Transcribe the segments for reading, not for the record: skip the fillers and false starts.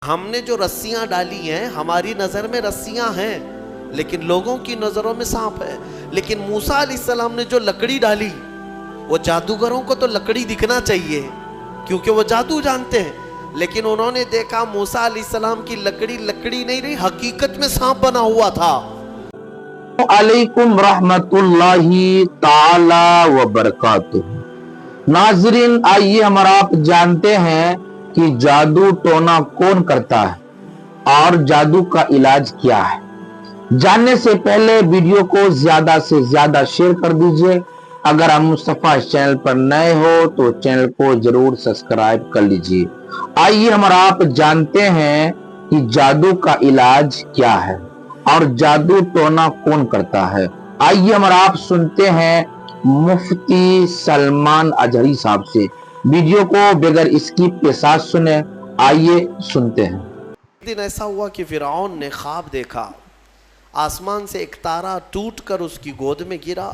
ہم نے جو رسیاں ڈالی ہیں ہماری نظر میں رسیاں ہیں لیکن لوگوں کی نظروں میں سانپ ہے. لیکن موسیٰ علیہ السلام نے جو لکڑی ڈالی وہ جادوگروں کو تو لکڑی دکھنا چاہیے کیونکہ وہ جادو جانتے ہیں, لیکن انہوں نے دیکھا موسیٰ علیہ السلام کی لکڑی لکڑی نہیں رہی, حقیقت میں سانپ بنا ہوا تھا. علیکم رحمت اللہ تعالی وبرکاتہ. ناظرین, آئیے ہم اور آپ جانتے ہیں کہ جادو ٹونا کون کرتا ہے اور جادو کا علاج کیا ہے. جاننے سے پہلے ویڈیو کو زیادہ سے زیادہ شیئر کر دیجئے. اگر ہم مصطفیٰ چینل پر نئے ہو تو چینل کو ضرور سبسکرائب کر لیجئے. آئیے ہم اور آپ جانتے ہیں کہ جادو کا علاج کیا ہے اور جادو ٹونا کون کرتا ہے. آئیے ہم اور آپ سنتے ہیں مفتی سلمان اجہری صاحب سے. ویڈیو کو بغیر اسکپ کے ساتھ سنیں. آئیے سنتے ہیں. ایک دن ایسا ہوا کہ فرعون نے خواب دیکھا, آسمان سے ایک تارا ٹوٹ کر اس کی گود میں گرا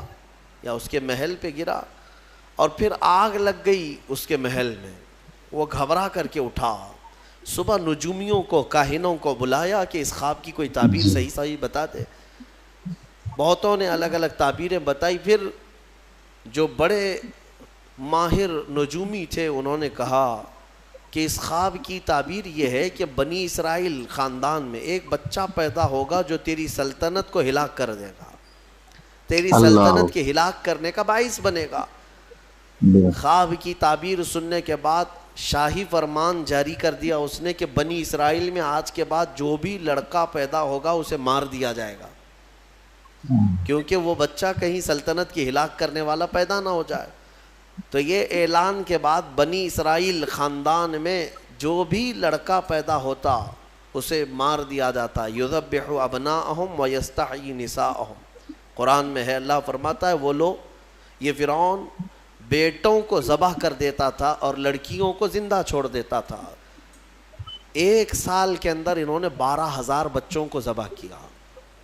یا اس کے محل پہ گرا اور پھر آگ لگ گئی اس کے محل میں. وہ گھبرا کر کے اٹھا, صبح نجومیوں کو کاہنوں کو بلایا کہ اس خواب کی کوئی تعبیر صحیح بتا دے. بہتوں نے الگ الگ تعبیریں بتائی. پھر جو بڑے ماہر نجومی تھے انہوں نے کہا کہ اس خواب کی تعبیر یہ ہے کہ بنی اسرائیل خاندان میں ایک بچہ پیدا ہوگا جو تیری سلطنت کو ہلاک کر دے گا, تیری سلطنت کے ہلاک کرنے کا باعث بنے گا. خواب کی تعبیر سننے کے بعد شاہی فرمان جاری کر دیا اس نے کہ بنی اسرائیل میں آج کے بعد جو بھی لڑکا پیدا ہوگا اسے مار دیا جائے گا, کیونکہ وہ بچہ کہیں سلطنت کی ہلاک کرنے والا پیدا نہ ہو جائے. تو یہ اعلان کے بعد بنی اسرائیل خاندان میں جو بھی لڑکا پیدا ہوتا اسے مار دیا جاتا. یذبح ابناءہم ویستحیی نساءہم, قرآن میں ہے, اللہ فرماتا ہے وہ لوگ, یہ فرعون بیٹوں کو ذبح کر دیتا تھا اور لڑکیوں کو زندہ چھوڑ دیتا تھا. 1 سال کے اندر انہوں نے 12,000 بچوں کو ذبح کیا,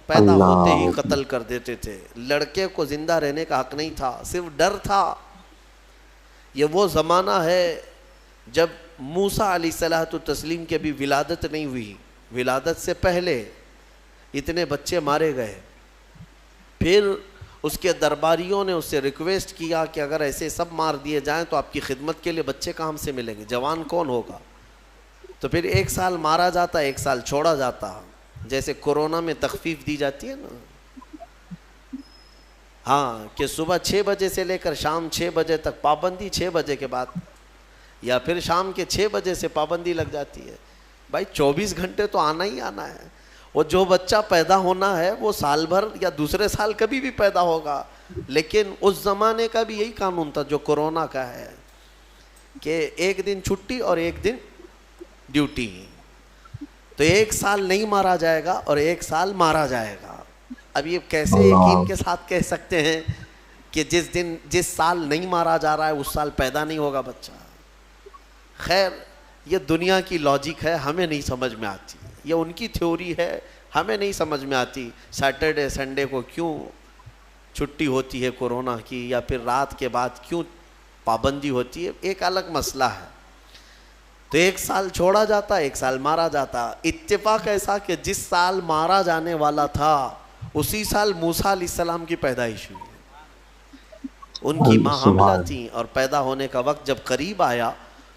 پیدا ہوتے ہی قتل کر دیتے تھے. لڑکے کو زندہ رہنے کا حق نہیں تھا, صرف ڈر تھا. یہ وہ زمانہ ہے جب موسیٰ علیہ الصلوۃ والتسلیم کے بھی ولادت نہیں ہوئی, ولادت سے پہلے اتنے بچے مارے گئے. پھر اس کے درباریوں نے اس سے ریکویسٹ کیا کہ اگر ایسے سب مار دیے جائیں تو آپ کی خدمت کے لیے بچے کہاں سے ملیں گے, جوان کون ہوگا. تو پھر 1 سال مارا جاتا, 1 سال چھوڑا جاتا, جیسے کورونا میں تخفیف دی جاتی ہے نا, ہاں, کہ صبح 6 بجے سے لے کر شام 6 بجے تک پابندی, 6 بجے کے بعد یا پھر شام کے 6 بجے سے پابندی لگ جاتی ہے. بھائی 24 گھنٹے تو آنا ہی آنا ہے. وہ جو بچہ پیدا ہونا ہے وہ سال بھر یا دوسرے سال کبھی بھی پیدا ہوگا, لیکن اس زمانے کا بھی یہی قانون تھا جو کورونا کا ہے کہ 1 دن چھٹی اور 1 دن ڈیوٹی. تو 1 سال نہیں مارا جائے گا اور 1 سال مارا جائے گا. اب یہ کیسے یقین کے ساتھ کہہ سکتے ہیں کہ جس سال نہیں مارا جا رہا ہے اس سال پیدا نہیں ہوگا بچہ. خیر, یہ دنیا کی لاجک ہے, ہمیں نہیں سمجھ میں آتی. یہ ان کی تھیوری ہے, ہمیں نہیں سمجھ میں آتی. سیٹرڈے سنڈے کو کیوں چھٹی ہوتی ہے کورونا کی, یا پھر رات کے بعد کیوں پابندی ہوتی ہے, ایک الگ مسئلہ ہے. تو 1 سال چھوڑا جاتا, 1 سال مارا جاتا. اتفاق ایسا کہ جس سال مارا جانے والا تھا اسی سال موسیٰ علیہ السلام کی پیدائش ہوئی. ان کی ماں حاملہ تھیں اور پیدا ہونے کا وقت جب قریب آیا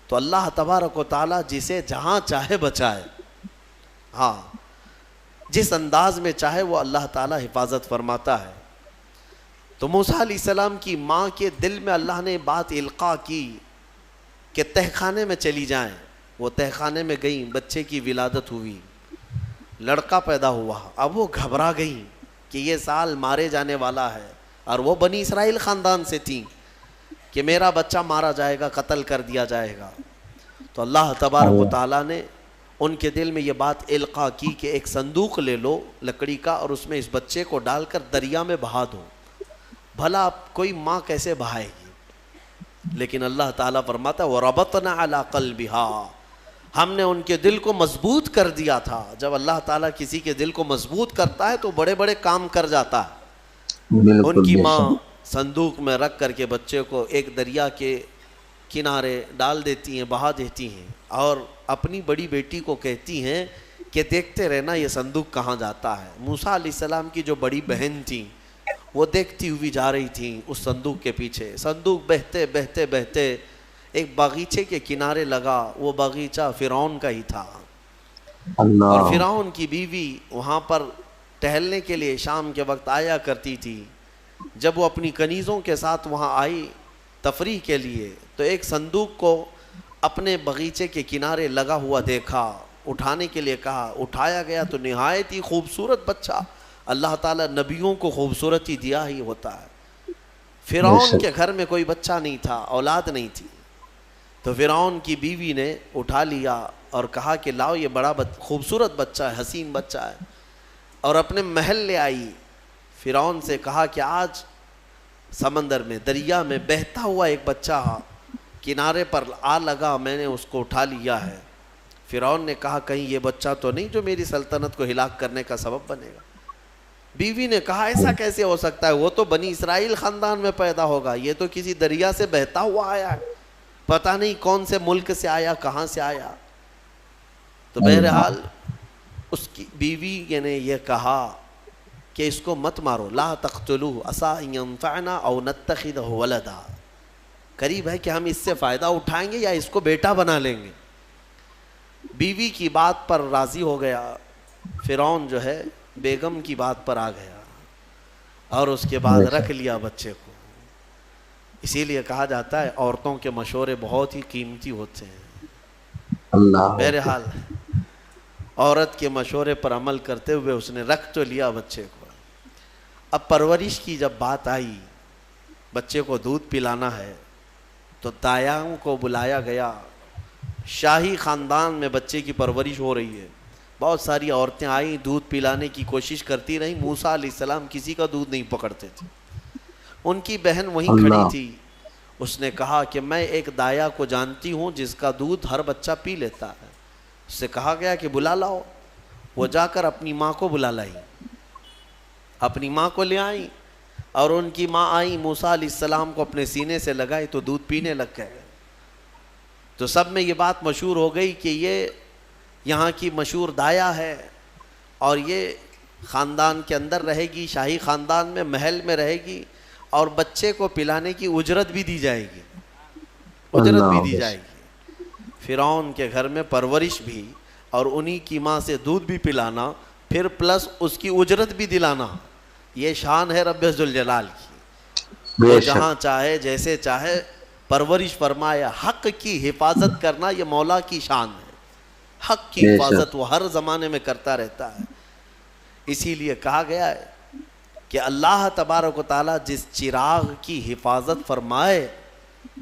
تو اللہ تبارک و تعالیٰ جسے جہاں چاہے بچائے, ہاں, جس انداز میں چاہے وہ اللہ تعالیٰ حفاظت فرماتا ہے. تو موسیٰ علیہ السلام کی ماں کے دل میں اللہ نے بات القاء کی کہ تہخانے میں چلی جائیں. وہ تہخانے میں گئیں, بچے کی ولادت ہوئی, لڑکا پیدا ہوا. اب وہ گھبرا گئیں کہ یہ سال مارے جانے والا ہے, اور وہ بنی اسرائیل خاندان سے تھیں کہ میرا بچہ مارا جائے گا, قتل کر دیا جائے گا. تو اللہ تبارک و تعالیٰ نے ان کے دل میں یہ بات القاء کی کہ ایک صندوق لے لو لکڑی کا اور اس میں اس بچے کو ڈال کر دریا میں بہا دو. بھلا کوئی ماں کیسے بہائے گی, لیکن اللہ تعالیٰ فرماتا ہے وَرَبَطْنَا عَلَىٰ قَلْبِهَا, ہم نے ان کے دل کو مضبوط کر دیا تھا. جب اللہ تعالیٰ کسی کے دل کو مضبوط کرتا ہے تو بڑے بڑے کام کر جاتا ہے. ان کی ماں صندوق میں رکھ کر کے بچے کو ایک دریا کے کنارے ڈال دیتی ہیں, بہا دیتی ہیں, اور اپنی بڑی بیٹی کو کہتی ہیں کہ دیکھتے رہنا یہ صندوق کہاں جاتا ہے. موسیٰ علیہ السلام کی جو بڑی بہن تھیں وہ دیکھتی ہوئی جا رہی تھیں اس صندوق کے پیچھے. صندوق بہتے بہتے بہتے ایک باغیچے کے کنارے لگا. وہ باغیچہ فرعون کا ہی تھا, اور فرعون کی بیوی وہاں پر ٹہلنے کے لیے شام کے وقت آیا کرتی تھی. جب وہ اپنی کنیزوں کے ساتھ وہاں آئی تفریح کے لیے تو ایک صندوق کو اپنے باغیچے کے کنارے لگا ہوا دیکھا. اٹھانے کے لیے کہا, اٹھایا گیا تو نہایت ہی خوبصورت بچہ. اللہ تعالیٰ نبیوں کو خوبصورتی دیا ہی ہوتا ہے. فرعون کے گھر میں کوئی بچہ نہیں تھا, اولاد نہیں تھی, تو فرعون کی بیوی نے اٹھا لیا اور کہا کہ لاؤ یہ بڑا خوبصورت بچہ ہے, حسین بچہ ہے, اور اپنے محل لے آئی. فرعون سے کہا کہ آج سمندر میں, دریا میں بہتا ہوا ایک بچہ کنارے پر آ لگا, میں نے اس کو اٹھا لیا ہے. فرعون نے کہا کہیں یہ بچہ تو نہیں جو میری سلطنت کو ہلاک کرنے کا سبب بنے گا. بیوی نے کہا ایسا کیسے ہو سکتا ہے, وہ تو بنی اسرائیل خاندان میں پیدا ہوگا, یہ تو کسی دریا سے بہتا ہوا آیا ہے, پتہ نہیں کون سے ملک سے آیا, کہاں سے آیا. تو بہرحال اس کی بیوی نے یہ کہا کہ اس کو مت مارو, لا تقتلوه عسى ان ينفعنا او نتخذه ولدا, قریب ہے کہ ہم اس سے فائدہ اٹھائیں گے یا اس کو بیٹا بنا لیں گے. بیوی کی بات پر راضی ہو گیا. فرعون جو ہے بیگم کی بات پر آ گیا اور اس کے بعد رکھ لیا بچے کو. اسی لیے کہا جاتا ہے عورتوں کے مشورے بہت ہی قیمتی ہوتے ہیں. بہرحال عورت کے مشورے پر عمل کرتے ہوئے اس نے رکھ تو لیا بچے کو. اب پرورش کی جب بات آئی, بچے کو دودھ پلانا ہے, تو دایاؤں کو بلایا گیا. شاہی خاندان میں بچے کی پرورش ہو رہی ہے, بہت ساری عورتیں آئیں, دودھ پلانے کی کوشش کرتی رہیں. موسیٰ علیہ السلام کسی کا دودھ نہیں پکڑتے تھے. ان کی بہن وہیں کھڑی تھی. اس نے کہا کہ میں ایک دایا کو جانتی ہوں جس کا دودھ ہر بچہ پی لیتا ہے. اس سے کہا گیا کہ بلا لاؤ. وہ جا کر اپنی ماں کو بلا لائی, اپنی ماں کو لے آئی, اور ان کی ماں آئی, موسیٰ علیہ السلام کو اپنے سینے سے لگائی تو دودھ پینے لگ گئے. تو سب میں یہ بات مشہور ہو گئی کہ یہ یہاں کی مشہور دایا ہے, اور یہ خاندان کے اندر رہے گی, شاہی خاندان میں محل میں رہے گی, اور بچے کو پلانے کی اجرت بھی دی جائے گی, اجرت بھی دی جائے گی. فرعون کے گھر میں پرورش بھی اور انہی کی ماں سے دودھ بھی پلانا, پھر پلس اس کی اجرت بھی دلانا, یہ شان ہے رب ذوالجلال کی. وہ جہاں چاہے جیسے چاہے پرورش فرمائے. حق کی حفاظت کرنا یہ مولا کی شان ہے. حق کی حفاظت وہ ہر زمانے میں کرتا رہتا ہے. اسی لیے کہا گیا ہے کہ اللہ تبارک و تعالیٰ جس چراغ کی حفاظت فرمائے,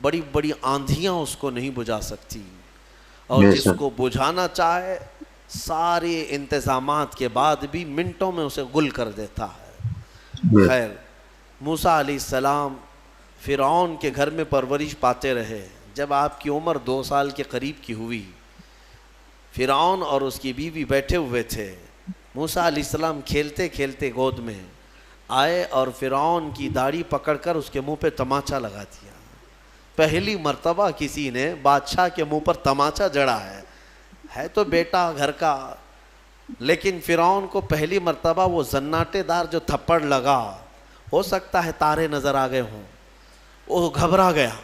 بڑی بڑی آندھیاں اس کو نہیں بجھا سکتی, اور جس کو بجھانا چاہے سارے انتظامات کے بعد بھی منٹوں میں اسے گل کر دیتا ہے. خیر, موسیٰ علیہ السلام فرعون کے گھر میں پرورش پاتے رہے. جب آپ کی عمر 2 سال کے قریب کی ہوئی, فرعون اور اس کی بیوی بیٹھے ہوئے تھے. موسیٰ علیہ السلام کھیلتے کھیلتے گود میں آئے اور فرعون کی داڑھی پکڑ کر اس کے منہ پہ تماچا لگا دیا. پہلی مرتبہ کسی نے بادشاہ کے منہ پر تماچا جڑا ہے تو بیٹا گھر کا, لیکن فرعون کو پہلی مرتبہ وہ زناٹے دار جو تھپڑ لگا, ہو سکتا ہے تارے نظر آ گئے ہوں, وہ گھبرا گیا.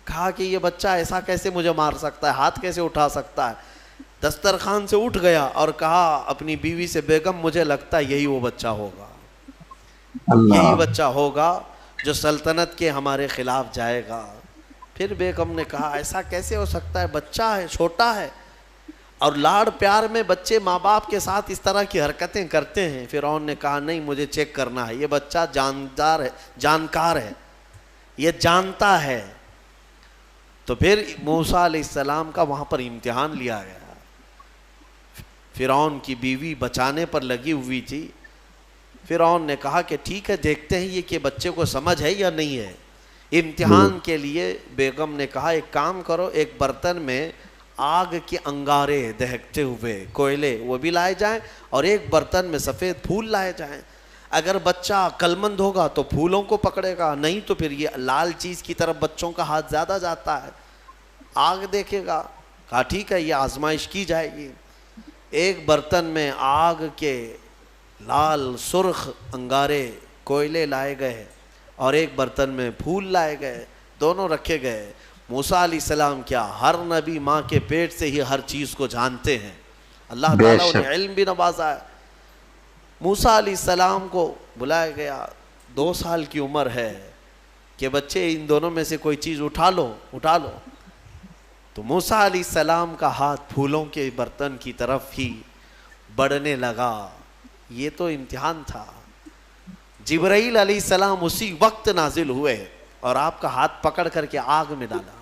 کہا کہ یہ بچہ ایسا کیسے مجھے مار سکتا ہے, ہاتھ کیسے اٹھا سکتا ہے. دسترخوان سے اٹھ گیا اور کہا اپنی بیوی سے, بیگم مجھے لگتا ہے یہی وہ بچہ ہوگا, یہی بچہ ہوگا جو سلطنت کے ہمارے خلاف جائے گا. پھر بیگم نے کہا ایسا کیسے ہو سکتا ہے, بچہ ہے, چھوٹا ہے, اور لاڑ پیار میں بچے ماں باپ کے ساتھ اس طرح کی حرکتیں کرتے ہیں. فرعون نے کہا نہیں, مجھے چیک کرنا ہے, یہ بچہ جاندار ہے, جانکار ہے, یہ جانتا ہے. تو پھر موسیٰ علیہ السلام کا وہاں پر امتحان لیا گیا. فرعون کی بیوی بچانے پر لگی ہوئی تھی. فرعون نے کہا کہ ٹھیک ہے, دیکھتے ہیں یہ کہ بچے کو سمجھ ہے یا نہیں ہے. امتحان کے لیے بیگم نے کہا ایک کام کرو, ایک برتن میں آگ کے انگارے دہکتے ہوئے کوئلے وہ بھی لائے جائیں, اور ایک برتن میں سفید پھول لائے جائیں. اگر بچہ عقل مند ہوگا تو پھولوں کو پکڑے گا, نہیں تو پھر یہ لال چیز کی طرف بچوں کا ہاتھ زیادہ جاتا ہے. آگ دیکھے گا. کہا ٹھیک ہے یہ آزمائش کی جائے گی. ایک برتن میں آگ کے لال سرخ انگارے کوئلے لائے گئے اور ایک برتن میں پھول لائے گئے, دونوں رکھے گئے. موسیٰ علیہ السلام کیا ہر نبی ماں کے پیٹ سے ہی ہر چیز کو جانتے ہیں, اللہ تعالیٰ انہیں علم بھی نوازا ہے. موسیٰ علیہ السلام کو بلایا گیا, 2 سال کی عمر ہے کہ بچے ان دونوں میں سے کوئی چیز اٹھا لو. تو موسیٰ علیہ السلام کا ہاتھ پھولوں کے برتن کی طرف ہی بڑھنے لگا. یہ تو امتحان تھا. جبرائیل علیہ السلام اسی وقت نازل ہوئے اور آپ کا ہاتھ پکڑ کر کے آگ میں ڈالا.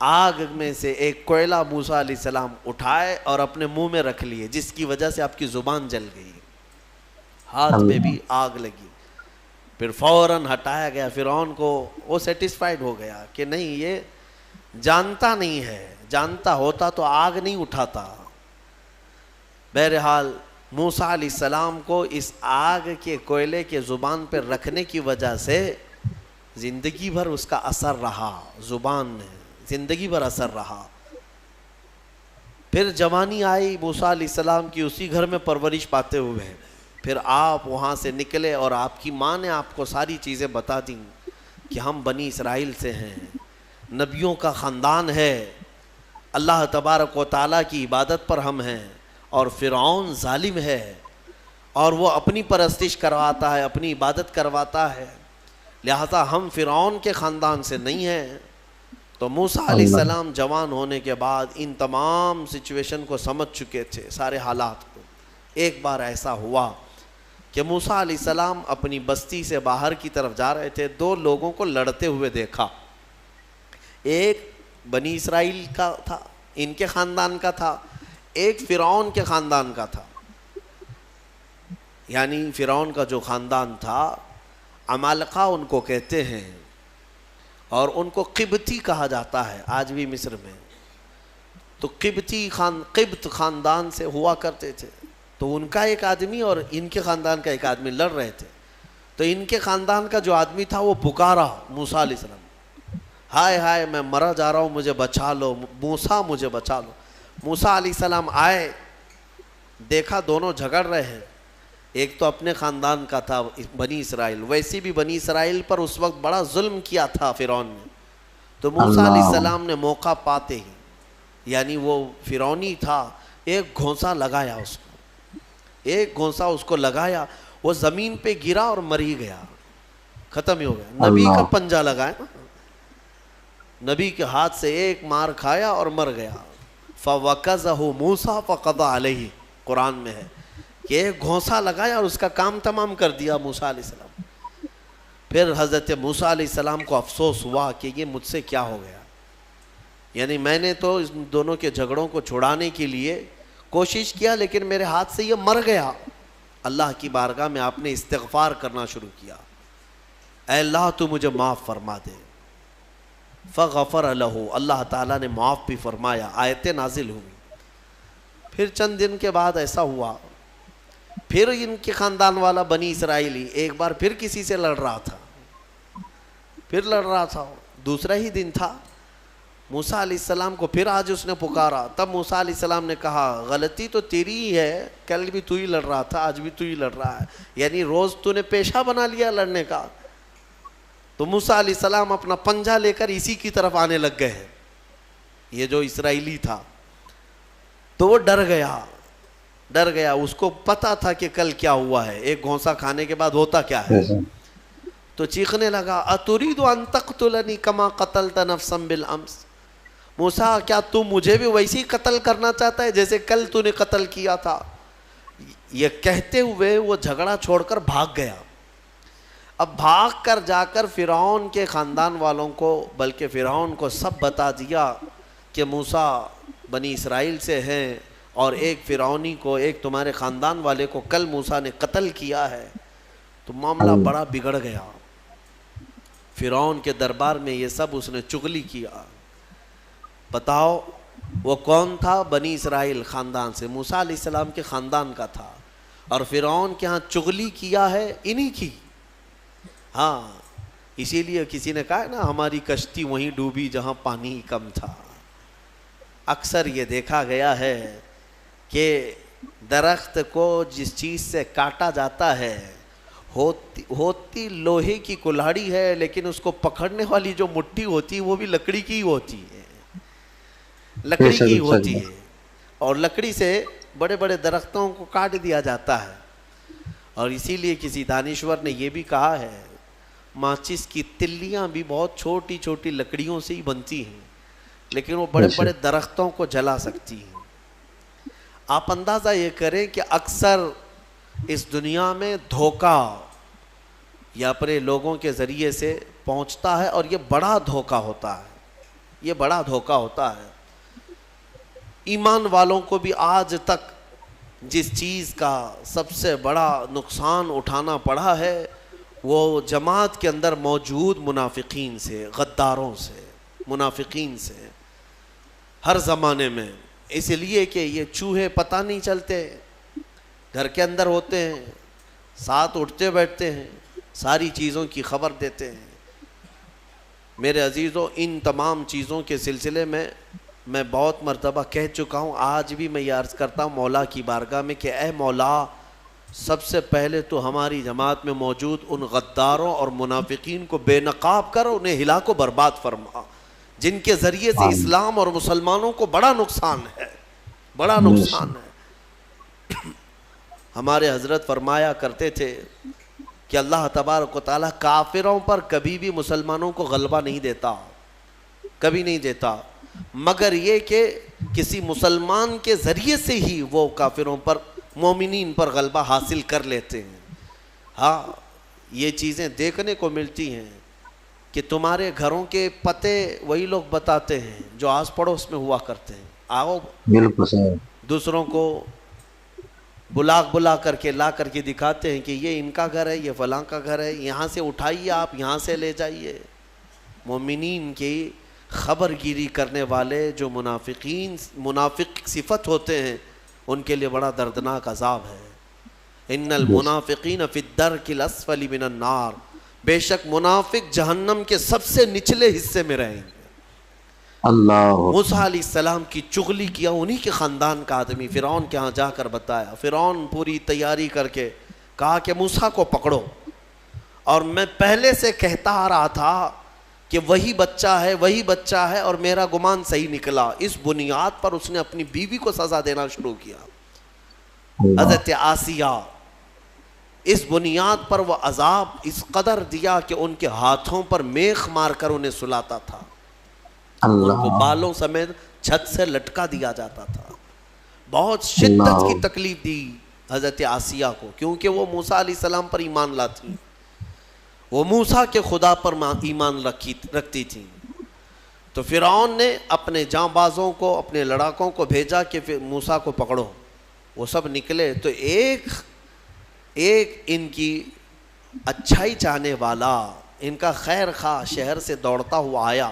آگ میں سے ایک کوئلہ موسیٰ علیہ السلام اٹھائے اور اپنے منہ میں رکھ لیے, جس کی وجہ سے آپ کی زبان جل گئی, ہاتھ میں بھی آگ لگی. پھر فوراً ہٹایا گیا. فرعون کو وہ سیٹسفائیڈ ہو گیا کہ نہیں یہ جانتا نہیں ہے, جانتا ہوتا تو آگ نہیں اٹھاتا. بہرحال موسیٰ علیہ السلام کو اس آگ کے کوئلے کے زبان پر رکھنے کی وجہ سے زندگی بھر اس کا اثر رہا, زبان میں زندگی بھر اثر رہا. پھر جوانی آئی موسیٰ علیہ السلام کی, اسی گھر میں پرورش پاتے ہوئے. پھر آپ وہاں سے نکلے اور آپ کی ماں نے آپ کو ساری چیزیں بتا دیں کہ ہم بنی اسرائیل سے ہیں, نبیوں کا خاندان ہے, اللہ تبارک و تعالیٰ کی عبادت پر ہم ہیں, اور فرعون ظالم ہے اور وہ اپنی پرستش کرواتا ہے, اپنی عبادت کرواتا ہے, لہذا ہم فرعون کے خاندان سے نہیں ہیں. تو موسیٰ علیہ السلام جوان ہونے کے بعد ان تمام سچویشن کو سمجھ چکے تھے, سارے حالات کو. ایک بار ایسا ہوا کہ موسیٰ علیہ السلام اپنی بستی سے باہر کی طرف جا رہے تھے, 2 لوگوں کو لڑتے ہوئے دیکھا. ایک بنی اسرائیل کا تھا, ان کے خاندان کا تھا, ایک فرعون کے خاندان کا تھا. یعنی فرعون کا جو خاندان تھا عمالقہ ان کو کہتے ہیں, اور ان کو قبطی کہا جاتا ہے آج بھی مصر میں. تو قبط خاندان سے ہوا کرتے تھے. تو ان کا ایک آدمی اور ان کے خاندان کا ایک آدمی لڑ رہے تھے. تو ان کے خاندان کا جو آدمی تھا وہ پکارا موسیٰ علیہ السلام, ہائے ہائے میں مرا جا رہا ہوں, مجھے بچا لو موسیٰ, مجھے بچا لو. موسیٰ علیہ السلام آئے, دیکھا دونوں جھگڑ رہے ہیں. ایک تو اپنے خاندان کا تھا بنی اسرائیل, ویسے بھی بنی اسرائیل پر اس وقت بڑا ظلم کیا تھا فرعون نے. تو موسیٰ علیہ السلام نے موقع پاتے ہی, یعنی وہ فرعونی تھا, ایک گھونسا لگایا اس کو, ایک گھونسا اس کو لگایا, وہ زمین پہ گرا اور مر ہی گیا, ختم ہی ہو گیا. نبی کا پنجہ لگایا نا, نبی کے ہاتھ سے ایک مار کھایا اور مر گیا. فَوَكَزَهُ مُوسَى فَقَضَى عَلَيْهِ, قرآن میں ہے کہ ایک گھونسا لگایا اور اس کا کام تمام کر دیا موسیٰ علیہ السلام. پھر حضرت موسیٰ علیہ السلام کو افسوس ہوا کہ یہ مجھ سے کیا ہو گیا, یعنی میں نے تو اس دونوں کے جھگڑوں کو چھڑانے کے لیے کوشش کیا لیکن میرے ہاتھ سے یہ مر گیا. اللہ کی بارگاہ میں آپ نے استغفار کرنا شروع کیا, اے اللہ تو مجھے معاف فرما دے. فغفر لہ, اللہ تعالیٰ نے معاف بھی فرمایا, آیتیں نازل ہوئی. پھر چند دن کے بعد ایسا ہوا, پھر ان کے خاندان والا بنی اسرائیلی ایک بار پھر کسی سے لڑ رہا تھا, دوسرا ہی دن تھا. موسیٰ علیہ السلام کو پھر آج اس نے پکارا. تب موسیٰ علیہ السلام نے کہا غلطی تو تیری ہی ہے, کل بھی تو ہی لڑ رہا تھا, آج بھی تو ہی لڑ رہا ہے, یعنی روز تو نے پیشہ بنا لیا لڑنے کا. تو موسیٰ علیہ السلام اپنا پنجہ لے کر اسی کی طرف آنے لگ گئے ہیں, یہ جو اسرائیلی تھا. تو وہ ڈر گیا, اس کو پتا تھا کہ کل کیا ہوا ہے, ایک گھونسا کھانے کے بعد ہوتا کیا ہے. تو چیخنے لگا, اتريد ان تقتلني كما قتلت نفسا بالامس, موسیٰ کیا تو مجھے بھی ویسی قتل کرنا چاہتا ہے جیسے کل تو نے قتل کیا تھا. یہ کہتے ہوئے وہ جھگڑا چھوڑ کر بھاگ گیا. اب بھاگ کر جا کر فرعون کے خاندان والوں کو, بلکہ فرعون کو سب بتا دیا کہ موسیٰ بنی اسرائیل سے ہیں اور ایک فرعونی کو, ایک تمہارے خاندان والے کو کل موسیٰ نے قتل کیا ہے. تو معاملہ بڑا بگڑ گیا. فرعون کے دربار میں یہ سب اس نے چغلی کیا. بتاؤ وہ کون تھا؟ بنی اسرائیل خاندان سے, موسیٰ علیہ السلام کے خاندان کا تھا, اور فرعون کے ہاں چغلی کیا ہے انہی کی. ہاں اسی لیے کسی نے کہا نا ہماری کشتی وہیں ڈوبی جہاں پانی کم تھا. اکثر یہ دیکھا گیا ہے کہ درخت کو جس چیز سے کاٹا جاتا ہے ہوتی لوہے کی کلاڑی ہے، لیکن اس کو پکڑنے والی جو مٹھی ہوتی ہے وہ بھی لکڑی کی ہوتی ہے، لکڑی کی ہوتی ہے. اور لکڑی سے بڑے بڑے درختوں کو کاٹ دیا جاتا ہے. اور اسی لیے کسی دانشور نے یہ بھی کہا ہے ماچس کی تلیاں بھی بہت چھوٹی چھوٹی لکڑیوں سے ہی بنتی ہیں، لیکن وہ بڑے بڑے درختوں کو جلا سکتی ہیں. آپ اندازہ یہ کریں کہ اکثر اس دنیا میں دھوکہ یا اپنے لوگوں کے ذریعے سے پہنچتا ہے، اور یہ بڑا دھوکہ ہوتا ہے، یہ بڑا دھوکہ ہوتا ہے. ایمان والوں کو بھی آج تک جس چیز کا سب سے بڑا نقصان اٹھانا پڑا ہے وہ جماعت کے اندر موجود منافقین سے، غداروں سے، منافقین سے ہر زمانے میں. اس لیے کہ یہ چوہے پتہ نہیں چلتے، گھر کے اندر ہوتے ہیں، ساتھ اٹھتے بیٹھتے ہیں، ساری چیزوں کی خبر دیتے ہیں. میرے عزیزوں، ان تمام چیزوں کے سلسلے میں بہت مرتبہ کہہ چکا ہوں، آج بھی میں یہ عرض کرتا ہوں مولا کی بارگاہ میں کہ اے مولا، سب سے پہلے تو ہماری جماعت میں موجود ان غداروں اور منافقین کو بے نقاب کر انہیں ہلاک و برباد فرما، جن کے ذریعے سے اسلام اور مسلمانوں کو بڑا نقصان ہے، بڑا نقصان ہے. ہمارے حضرت فرمایا کرتے تھے کہ اللہ تبارک و تعالیٰ کافروں پر کبھی بھی مسلمانوں کو غلبہ نہیں دیتا، کبھی نہیں دیتا، مگر یہ کہ کسی مسلمان کے ذریعے سے ہی وہ کافروں پر، مومنین پر غلبہ حاصل کر لیتے ہیں. ہاں یہ چیزیں دیکھنے کو ملتی ہیں کہ تمہارے گھروں کے پتے وہی لوگ بتاتے ہیں جو آس پڑوس میں ہوا کرتے ہیں. آؤ بالکل صحیح. دوسروں کو بلا کر کے لا کر کے دکھاتے ہیں کہ یہ ان کا گھر ہے، یہ فلاں کا گھر ہے، یہاں سے اٹھائیے، آپ یہاں سے لے جائیے. مومنین کی خبر گیری کرنے والے جو منافق صفت ہوتے ہیں ان کے لیے بڑا دردناک عذاب ہے. ان المنافقین فی الدرک الاسفل من النار، بے شک منافق جہنم کے سب سے نچلے حصے میں رہیں گے. اللہ. موسیٰ علیہ السلام کی چغلی کیا انہی کے خاندان کا آدمی فرعون کے ہاں جا کر بتایا. فرعون پوری تیاری کر کے کہا کہ موسیٰ کو پکڑو، اور میں پہلے سے کہتا آ رہا تھا کہ وہی بچہ ہے اور میرا گمان صحیح نکلا. اس بنیاد پر اس نے اپنی بیوی کو سزا دینا شروع کیا، حضرت آسیہ. اس بنیاد پر وہ عذاب اس قدر دیا کہ ان کے ہاتھوں پر میخ مار کر انہیں سلاتا تھا، ان کو بالوں سمیت چھت سے لٹکا دیا جاتا تھا. بہت شدت کی تکلیف دی حضرت آسیہ کو، کیونکہ وہ موسیٰ علیہ السلام پر ایمان لاتی، وہ موسیٰ کے خدا پر ایمان رکھتی تھیں. تو فرعون نے اپنے جاں بازوں کو، اپنے لڑاکوں کو بھیجا کہ موسیٰ کو پکڑو. وہ سب نکلے تو ایک ان کی اچھائی چاہنے والا، ان کا خیر خواہ شہر سے دوڑتا ہوا آیا.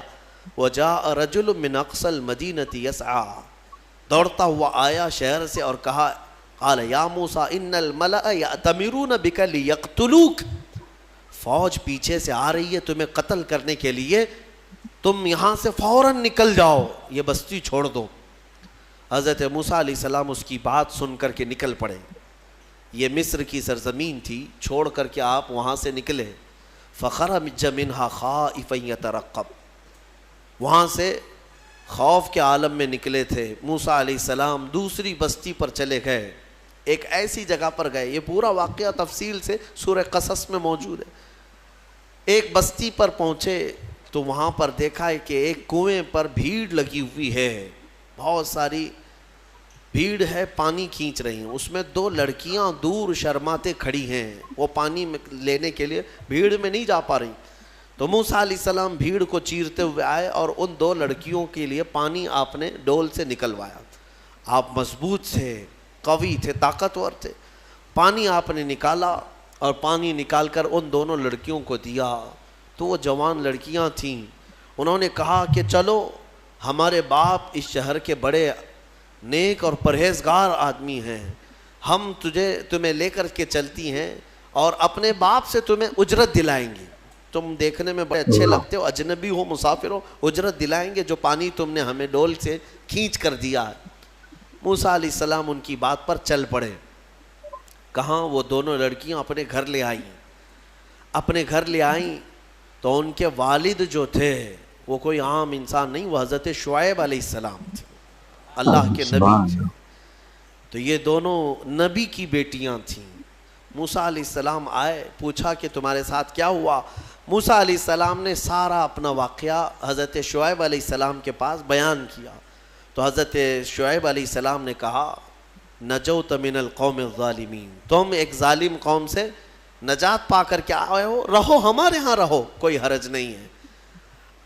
وجاء رجل من اقصى المدینة يسعى، دوڑتا ہوا آیا شہر سے اور کہا، قال یا موسیٰ ان الملأ یأتمرون بک لیقتلوک، فوج پیچھے سے آ رہی ہے تمہیں قتل کرنے کے لیے، تم یہاں سے فوراً نکل جاؤ، یہ بستی چھوڑ دو. حضرت موسیٰ علیہ السلام اس کی بات سن کر کے نکل پڑے. یہ مصر کی سرزمین تھی، چھوڑ کر کے آپ وہاں سے نکلے. فخرج منها خائفا يترقب، وہاں سے خوف کے عالم میں نکلے تھے. موسیٰ علیہ السلام دوسری بستی پر چلے گئے، ایک ایسی جگہ پر گئے، یہ پورا واقعہ تفصیل سے سورہ قصص میں موجود ہے. ایک بستی پر پہنچے تو وہاں پر دیکھا ہے کہ ایک کنویں پر بھیڑ لگی ہوئی ہے، بہت ساری بھیڑ ہے، پانی کھینچ رہی ہیں. اس میں دو لڑکیاں دور شرماتے کھڑی ہیں، وہ پانی لینے کے لیے بھیڑ میں نہیں جا پا رہی. تو موسیٰ علیہ السلام بھیڑ کو چیرتے ہوئے آئے اور ان دو لڑکیوں کے لیے پانی آپ نے ڈول سے نکلوایا. آپ مضبوط تھے، قوی تھے، طاقتور تھے. پانی آپ نے نکالا اور پانی نکال کر ان دونوں لڑکیوں کو دیا. تو وہ جوان لڑکیاں تھیں، انہوں نے کہا کہ چلو، ہمارے باپ اس شہر کے بڑے نیک اور پرہیزگار آدمی ہیں، ہم تمہیں لے کر کے چلتی ہیں اور اپنے باپ سے تمہیں اجرت دلائیں گی. تم دیکھنے میں بڑے اچھے لگتے ہو, اجنبی ہو, مسافر ہو, اجرت دلائیں گے جو پانی تم نے ہمیں ڈول سے کھینچ کر دیا ہے. موسیٰ علیہ السلام ان کی بات پر چل پڑے. کہاں وہ دونوں لڑکیاں اپنے گھر لے آئیں. اپنے گھر لے آئیں تو ان کے والد جو تھے وہ کوئی عام انسان نہیں, وہ حضرت شعیب علیہ السلام تھے, اللہ کے نبی تھے. تو یہ دونوں نبی کی بیٹیاں تھیں. موسیٰ علیہ السلام آئے, پوچھا کہ تمہارے ساتھ کیا ہوا. موسیٰ علیہ السلام نے سارا اپنا واقعہ حضرت شعیب علیہ السلام کے پاس بیان کیا. تو حضرت شعیب علیہ السلام نے کہا نجوت من القوم الظالمین, تم ایک ظالم قوم سے نجات پا کر کے آئے ہو, رہو ہمارے ہاں رہو, کوئی حرج نہیں ہے.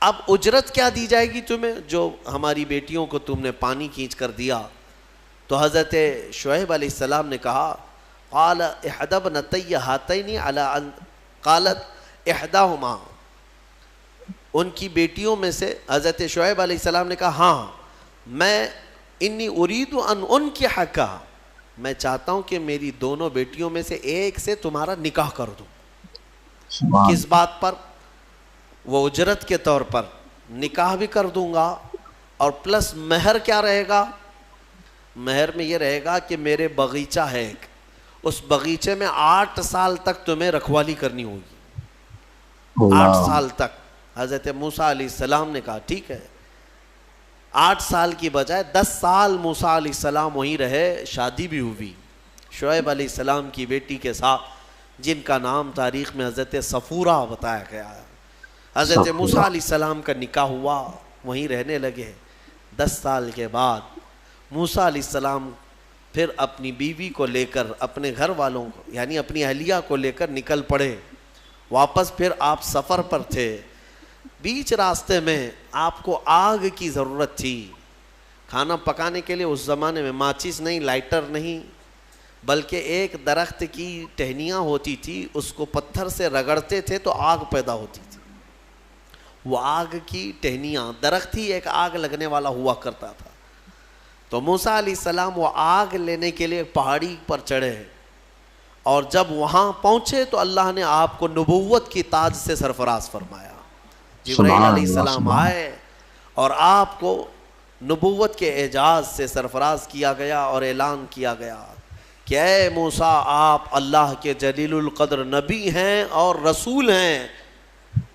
اب اجرت کیا دی جائے گی تمہیں جو ہماری بیٹیوں کو تم نے پانی کھینچ کر دیا. تو حضرت شعیب علیہ السلام نے کہا قال احدى ابنتي هاتين على ان قالت احداهما, ان کی بیٹیوں میں سے حضرت شعیب علیہ السلام نے کہا ہاں میں انی اريد ان انکحک, میں چاہتا ہوں کہ میری دونوں بیٹیوں میں سے ایک سے تمہارا نکاح کر دوں. کس بات پر؟ وہ اجرت کے طور پر نکاح بھی کر دوں گا, اور پلس مہر کیا رہے گا؟ مہر میں یہ رہے گا کہ میرے باغیچہ ہے ایک, اس باغیچے میں 8 سال تک تمہیں رکھوالی کرنی ہوگی. 8 سال تک. حضرت موسیٰ علیہ السلام نے کہا ٹھیک ہے. 8 سال کی بجائے 10 سال موسیٰ علیہ السلام وہیں رہے. شادی بھی ہوئی شعیب علیہ السلام کی بیٹی کے ساتھ, جن کا نام تاریخ میں حضرت صفورہ بتایا گیا ہے. حضرت موسیٰ علیہ السلام کا نکاح ہوا, وہیں رہنے لگے. 10 سال کے بعد موسیٰ علیہ السلام پھر اپنی بیوی کو لے کر, اپنے گھر والوں کو یعنی اپنی اہلیہ کو لے کر نکل پڑے. واپس پھر آپ سفر پر تھے. بیچ راستے میں آپ کو آگ کی ضرورت تھی. کھانا پکانے کے لیے اس زمانے میں ماچس نہیں, لائٹر نہیں, بلکہ ایک درخت کی ٹہنیاں ہوتی تھی, اس کو پتھر سے رگڑتے تھے تو آگ پیدا ہوتی تھی. وہ آگ کی ٹہنیاں, درخت ہی ایک آگ لگنے والا ہوا کرتا تھا. تو موسیٰ علیہ السلام وہ آگ لینے کے لیے پہاڑی پر چڑھے, اور جب وہاں پہنچے تو اللہ نے آپ کو نبوت کی تاج سے سرفراز فرمایا. جبرائیل علیہ السلام آئے اور آپ کو نبوت کے اعجاز سے سرفراز کیا گیا اور اعلان کیا گیا کہ اے موسیٰ آپ اللہ کے جلیل القدر نبی ہیں اور رسول ہیں.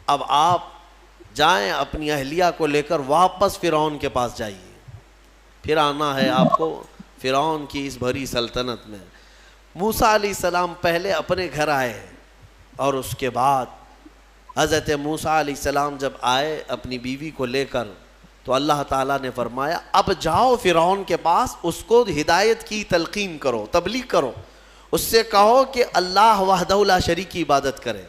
اب آپ جائیں اپنی اہلیہ کو لے کر واپس فرعون کے پاس جائیے, پھر آنا ہے آپ کو فرعون کی اس بھری سلطنت میں. موسیٰ علیہ السلام پہلے اپنے گھر آئے, اور اس کے بعد حضرت موسیٰ علیہ السلام جب آئے اپنی بیوی کو لے کر, تو اللہ تعالیٰ نے فرمایا اب جاؤ فرعون کے پاس, اس کو ہدایت کی تلقین کرو, تبلیغ کرو, اس سے کہو کہ اللہ وحدہ لا شریک کی عبادت کرے.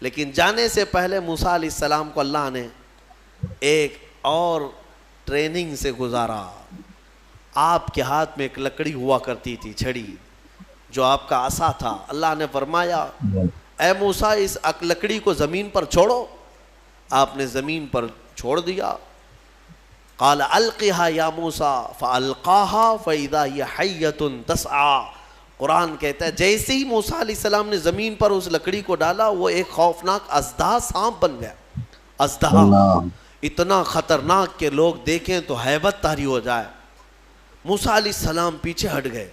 لیکن جانے سے پہلے موسیٰ علیہ السلام کو اللہ نے ایک اور ٹریننگ سے گزارا. آپ کے ہاتھ میں ایک لکڑی ہوا کرتی تھی, چھڑی, جو آپ کا عصا تھا. اللہ نے فرمایا اے موسیٰ اس لکڑی کو زمین پر چھوڑو. آپ نے زمین پر چھوڑ دیا. قال القها یا موسیٰ فالقاها فاذا هي حیۃ تسعى. قرآن کہتا ہے جیسے ہی موسیٰ علیہ السلام نے زمین پر اس لکڑی کو ڈالا, وہ ایک خوفناک اژدہا سانپ بن گیا. اژدہا اتنا خطرناک کہ لوگ دیکھیں تو ہیبت طاری ہو جائے. موسیٰ علیہ السلام پیچھے ہٹ گئے.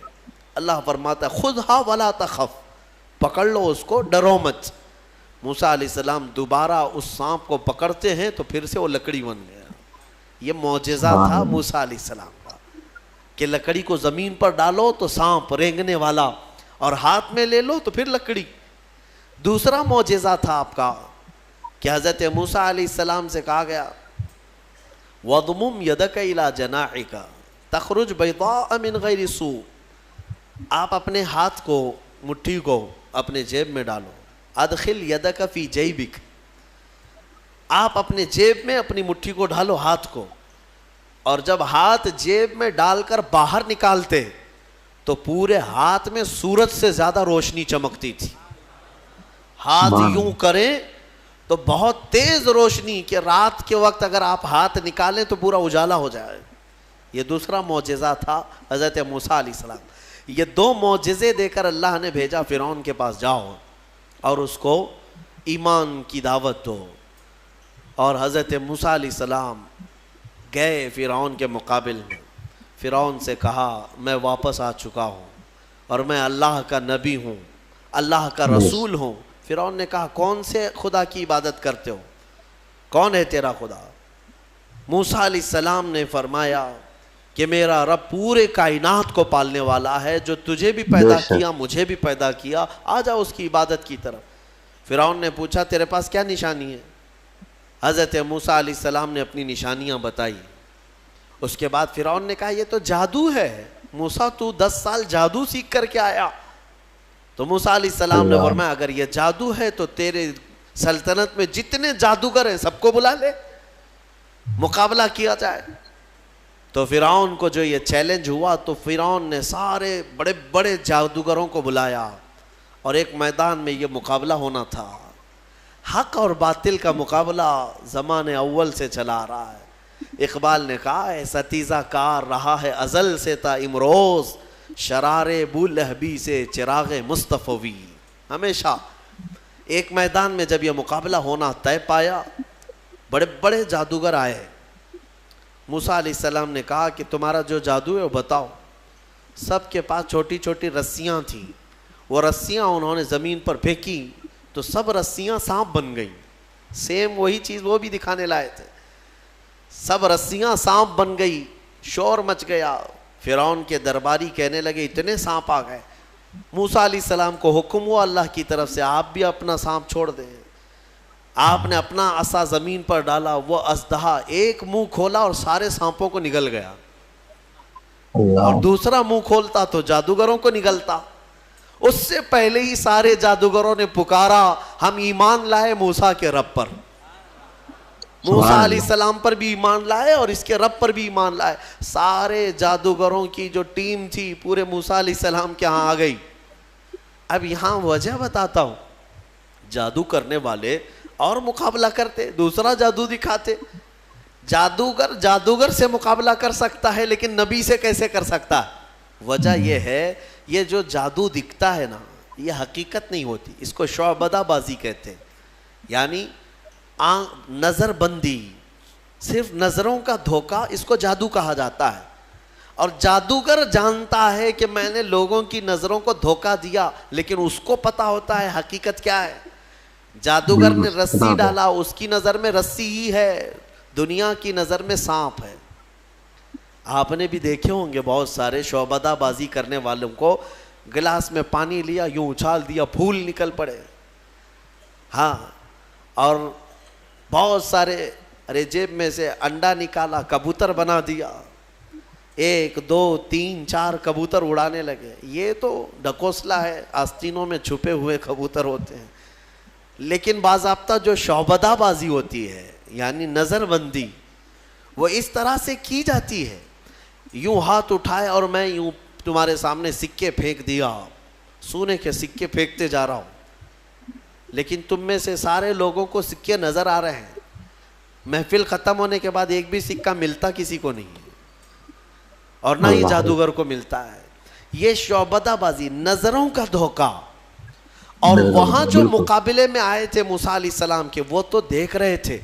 اللہ فرماتا ہے خذھا ولا تخف, پکڑ لو اس کو, ڈرو مت. موسیٰ علیہ السلام دوبارہ اس سانپ کو پکڑتے ہیں تو پھر سے وہ لکڑی بن گیا. یہ معجزہ تھا موسیٰ علیہ السلام کا کہ لکڑی کو زمین پر ڈالو تو سانپ رینگنے والا, اور ہاتھ میں لے لو تو پھر لکڑی. دوسرا معجزہ تھا آپ کا کہ حضرت موسیٰ علیہ السلام سے کہا گیا وَضْمُمْ يَدَكَ إِلَى جَنَاحِكَ تَخْرُجْ بَيْضَاءَ مِنْ غَيْرِ سُوءٍ. آپ اپنے ہاتھ کو, مٹھی کو اپنے جیب میں ڈالو. ادخل یدک فی جیبک, آپ اپنے جیب میں اپنی مٹھی کو ڈالو, ہاتھ کو, اور جب ہاتھ جیب میں ڈال کر باہر نکالتے تو پورے ہاتھ میں سورج سے زیادہ روشنی چمکتی تھی. ہاتھ یوں کریں تو بہت تیز روشنی کہ رات کے وقت اگر آپ ہاتھ نکالیں تو پورا اجالا ہو جائے. یہ دوسرا معجزہ تھا حضرت موسیٰ علیہ السلام. یہ 2 معجزے دے کر اللہ نے بھیجا فرعون کے پاس, جاؤ اور اس کو ایمان کی دعوت دو. اور حضرت موسیٰ علیہ السلام گئے فرعون کے مقابل میں. فرعون سے کہا میں واپس آ چکا ہوں اور میں اللہ کا نبی ہوں, اللہ کا رسول ہوں. فرعون نے کہا کون سے خدا کی عبادت کرتے ہو, کون ہے تیرا خدا؟ موسیٰ علیہ السلام نے فرمایا کہ میرا رب پورے کائنات کو پالنے والا ہے, جو تجھے بھی پیدا کیا مجھے بھی پیدا کیا, آ جا اس کی عبادت کی طرف. فرعون نے پوچھا تیرے پاس کیا نشانی ہے؟ حضرت موسیٰ علیہ السلام نے اپنی نشانیاں بتائی. اس کے بعد فرعون نے کہا یہ تو جادو ہے, موسیٰ تو 10 سال جادو سیکھ کر کے آیا. تو موسیٰ علیہ السلام نے فرمایا اگر یہ جادو ہے تو تیرے سلطنت میں جتنے جادوگر ہیں سب کو بلا لے, مقابلہ کیا جائے. تو فرعون کو جو یہ چیلنج ہوا تو فرعون نے سارے بڑے بڑے جادوگروں کو بلایا اور ایک میدان میں یہ مقابلہ ہونا تھا. حق اور باطل کا مقابلہ زمانے اول سے چلا آ رہا ہے. اقبال نے کہا ہے ستیزہ کار رہا ہے ازل سے تا امروز, شرار بولہبی سے چراغ مصطفی. ہمیشہ ایک میدان میں جب یہ مقابلہ ہونا طے پایا, بڑے بڑے جادوگر آئے. موسیٰ علیہ السلام نے کہا کہ تمہارا جو جادو ہے وہ بتاؤ. سب کے پاس چھوٹی چھوٹی رسیاں تھیں, وہ رسیاں انہوں نے زمین پر پھینکی تو سب رسیاں سانپ بن گئیں. سیم وہی چیز وہ بھی دکھانے لائے تھے, سب رسیاں سانپ بن گئی, شور مچ گیا. فرعون کے درباری کہنے لگے اتنے سانپ آ گئے. موسیٰ علیہ السلام کو حکم ہوا اللہ کی طرف سے آپ بھی اپنا سانپ چھوڑ دیں. آپ نے اپنا عصا زمین پر ڈالا, وہ اژدہا ایک منہ کھولا اور سارے سانپوں کو نگل گیا, اور دوسرا منہ کھولتا تو جادوگروں کو نگلتا. اس سے پہلے ہی سارے جادوگروں نے پکارا ہم ایمان لائے موسیٰ کے رب پر. موسیٰ علیہ السلام پر بھی ایمان لائے اور اس کے رب پر بھی ایمان لائے. سارے جادوگروں کی جو ٹیم تھی پورے موسیٰ علیہ السلام کے ہاں آ گئی. اب یہاں وجہ بتاتا ہوں, جادو کرنے والے اور مقابلہ کرتے, دوسرا جادو دکھاتے. جادوگر سے مقابلہ کر سکتا ہے لیکن نبی سے کیسے کر سکتا ہے؟ وجہ یہ ہے یہ جو جادو دکھتا ہے نا یہ حقیقت نہیں ہوتی, اس کو شعبدہ بازی کہتے ہیں. یعنی نظر بندی, صرف نظروں کا دھوکہ, اس کو جادو کہا جاتا ہے. اور جادوگر جانتا ہے کہ میں نے لوگوں کی نظروں کو دھوکہ دیا, لیکن اس کو پتا ہوتا ہے حقیقت کیا ہے. جادوگر نے رسی ڈالا, اس کی نظر میں رسی ہی ہے, دنیا کی نظر میں سانپ ہے. آپ نے بھی دیکھے ہوں گے بہت سارے شعبدہ بازی کرنے والوں کو, گلاس میں پانی لیا یوں اچھال دیا پھول نکل پڑے. ہاں, اور بہت سارے ارے جیب میں سے انڈا نکالا کبوتر بنا دیا, 1 2 3 4 کبوتر اڑانے لگے. یہ تو ڈکوسلا ہے, آستینوں میں چھپے ہوئے کبوتر ہوتے ہیں. لیکن باضابطہ جو شعبدہ بازی ہوتی ہے یعنی نظر بندی, وہ اس طرح سے کی جاتی ہے. یوں ہاتھ اٹھائے اور میں یوں تمہارے سامنے سکے پھینک دیا, سونے کے سکے پھینکتے جا رہا ہوں, لیکن تم میں سے سارے لوگوں کو سکے نظر آ رہے ہیں. محفل ختم ہونے کے بعد ایک بھی سکہ ملتا کسی کو نہیں ہے, اور نہ ہی جادوگر کو ملتا ہے. یہ شعبدہ بازی, نظروں کا دھوکہ. اور وہاں جو مقابلے میں آئے تھے موسیٰ علیہ السلام کے, وہ تو دیکھ رہے تھے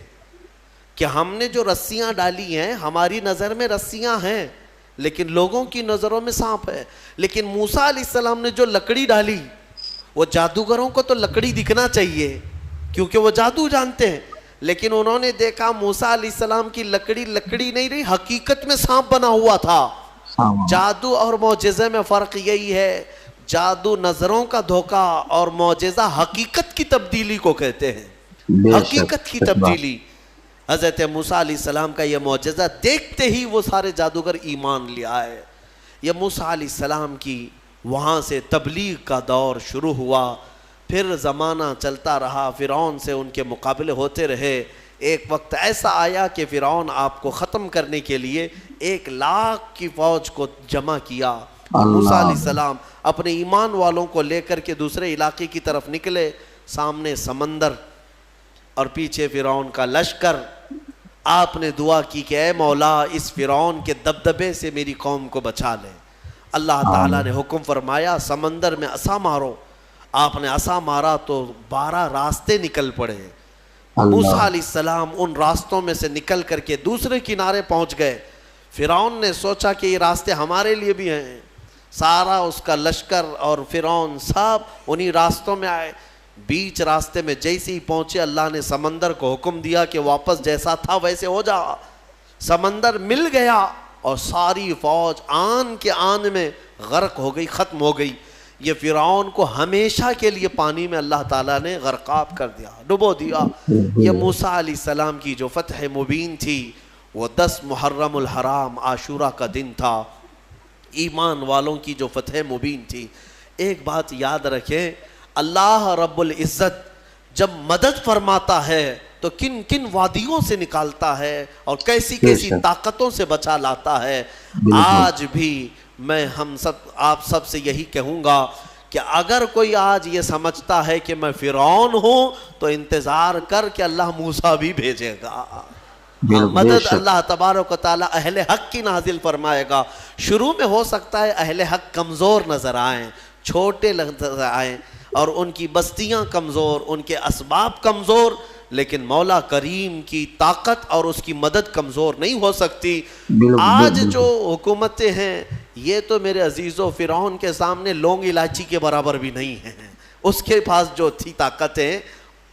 کہ ہم نے جو رسیاں ڈالی ہیں ہماری نظر میں رسیاں ہیں لیکن لوگوں کی نظروں میں سانپ ہے. لیکن موسیٰ علیہ السلام نے جو لکڑی ڈالی, وہ جادوگروں کو تو لکڑی دکھنا چاہیے کیونکہ وہ جادو جانتے ہیں, لیکن انہوں نے دیکھا موسیٰ علیہ السلام کی لکڑی لکڑی نہیں رہی, حقیقت میں سانپ بنا ہوا تھا. جادو اور معجزے میں فرق یہی ہے, جادو نظروں کا دھوکہ اور معجزہ حقیقت کی تبدیلی کو کہتے ہیں, حقیقت کی تبدیلی. حضرت موسیٰ علیہ السلام کا یہ معجزہ دیکھتے ہی وہ سارے جادوگر ایمان لے آئے. یہ موسیٰ علیہ السلام کی وہاں سے تبلیغ کا دور شروع ہوا. پھر زمانہ چلتا رہا, فرعون سے ان کے مقابلے ہوتے رہے. ایک وقت ایسا آیا کہ فرعون آپ کو ختم کرنے کے لیے 1 لاکھ کی فوج کو جمع کیا. موسیٰ علیہ السلام اپنے ایمان والوں کو لے کر کے دوسرے علاقے کی طرف نکلے. سامنے سمندر اور پیچھے فرعون کا لشکر. آپ نے دعا کی کہ اے مولا اس فرعون کے دبدبے سے میری قوم کو بچا لے. اللہ تعالیٰ نے حکم فرمایا سمندر میں عصا مارو. آپ نے عصا مارا تو 12 راستے نکل پڑے. موسیٰ علیہ السلام ان راستوں میں سے نکل کر کے دوسرے کنارے پہنچ گئے. فرعون نے سوچا کہ یہ راستے ہمارے لیے بھی ہیں. سارا اس کا لشکر اور فرعون سب انہی راستوں میں آئے. بیچ راستے میں جیسے ہی پہنچے اللہ نے سمندر کو حکم دیا کہ واپس جیسا تھا ویسے ہو جا. سمندر مل گیا اور ساری فوج آن کے آن میں غرق ہو گئی, ختم ہو گئی. یہ فرعون کو ہمیشہ کے لیے پانی میں اللہ تعالیٰ نے غرقاب کر دیا, ڈبو دیا. یہ موسیٰ علیہ السلام کی جو فتح مبین تھی وہ 10 محرم الحرام عاشورہ کا دن تھا. ایمان والوں کی جو فتح مبین تھی. ایک بات یاد رکھیں, اللہ رب العزت جب مدد فرماتا ہے تو کن کن وادیوں سے نکالتا ہے اور کیسی کیسی طاقتوں سے بچا لاتا ہے. آج بھی میں آپ سب سے یہی کہوں گا کہ اگر کوئی آج یہ سمجھتا ہے کہ میں فرعون ہوں تو انتظار کر کہ اللہ موسیٰ بھی بھیجے گا. مدد اللہ تبارک و تعالی اہل حق کی نازل فرمائے گا. شروع میں ہو سکتا ہے اہل حق کمزور نظر آئیں, چھوٹے نظر آئیں اور ان کی بستیاں کمزور, ان کے اسباب کمزور, لیکن مولا کریم کی طاقت اور اس کی مدد کمزور نہیں ہو سکتی. آج جو حکومتیں ہیں یہ تو میرے عزیزو فرعون کے سامنے لونگ الائچی کے برابر بھی نہیں ہیں. اس کے پاس جو تھی طاقتیں,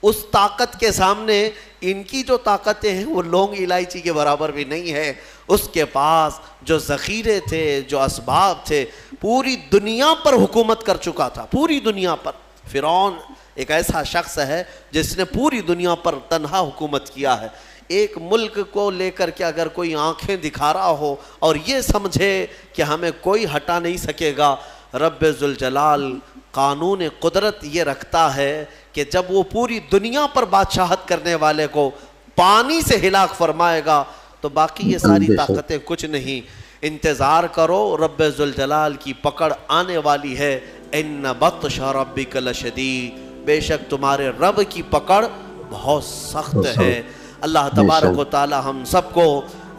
اس طاقت کے سامنے ان کی جو طاقتیں ہیں وہ لونگ الائچی کے برابر بھی نہیں ہے. اس کے پاس جو ذخیرے تھے, جو اسباب تھے, پوری دنیا پر حکومت کر چکا تھا, پوری دنیا پر. فرعون ایک ایسا شخص ہے جس نے پوری دنیا پر تنہا حکومت کیا ہے. ایک ملک کو لے کر کے اگر کوئی آنکھیں دکھا رہا ہو اور یہ سمجھے کہ ہمیں کوئی ہٹا نہیں سکے گا, رب ذوالجلال قانون قدرت یہ رکھتا ہے کہ جب وہ پوری دنیا پر بادشاہت کرنے والے کو پانی سے ہلاک فرمائے گا تو باقی یہ ساری طاقتیں کچھ نہیں. انتظار کرو, رب ذوالجلال کی پکڑ آنے والی ہے. ان بطش ربک لشدید, بے شک تمہارے رب کی پکڑ بہت سخت ہے. اللہ تبارک و تعالی ہم سب کو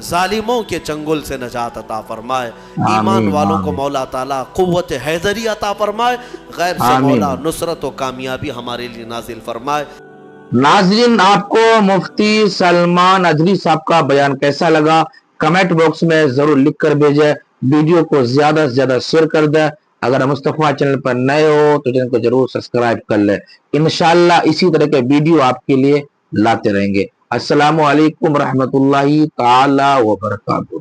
ظالموں کے چنگل سے نجات عطا فرمائے. ایمان والوں کو مولا تعالی قوت حیدری عطا فرمائے. غیر سے مولا نصرت و کامیابی ہمارے لیے نازل فرمائے. ناظرین, آپ کو مفتی سلمان اجری صاحب کا بیان کیسا لگا کمنٹ باکس میں ضرور لکھ کر بھیجیں. ویڈیو کو زیادہ سے زیادہ شیئر کر دیں. اگر مصطفیٰ چینل پر نئے ہو تو چینل کو ضرور سبسکرائب کر لیں. انشاءاللہ اسی طرح کے ویڈیو آپ کے لیے لاتے رہیں گے. السلام علیکم ورحمۃ اللہ تعالی وبرکاتہ.